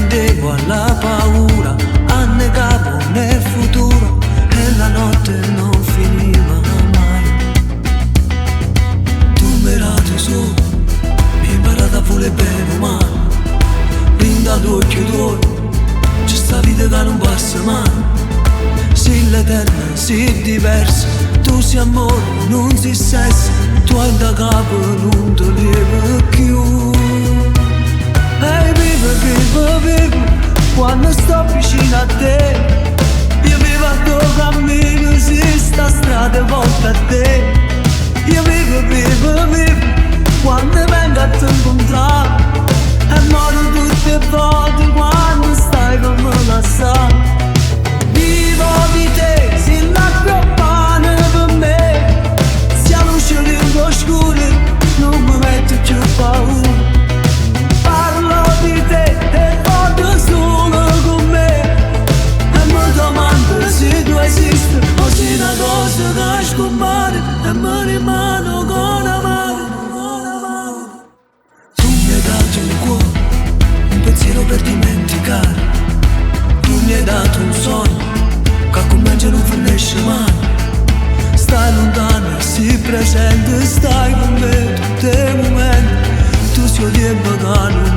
credevo alla paura, annegavo nel futuro e la notte non finiva mai. Tu mi rati su, mi imparata pure bene umano, brinda d'occhio tuoi, c'è sta vita che non passa mai. Si l'eterna, si diversa, tu sei amore, non si sesso, tu hai da capo, non ti levi più. E vivo, vivo, vivo, quando sto vicino a te. Io vivo a tuo cammino, si sta strada volta a te. Io vivo, vivo, vivo, quando vengo a te incontrare. E moro tutte le volte quando stai con me lasciare. Vivo di te, sei l'acqua pane per me. Se la luce lungo oscura, non mi metto più paura. Parlo di te e voglio solo con me. E mi domando se tu esisti o se una cosa che scompare e mi rimane con amare. Tu mi hai dato un cuore, un pensiero per dimenticare. Tu mi hai dato un sogno che comincia non finisce mai. Stai lontana, sii presente, stai con me tutti i momenti. Tu sei il tempo che non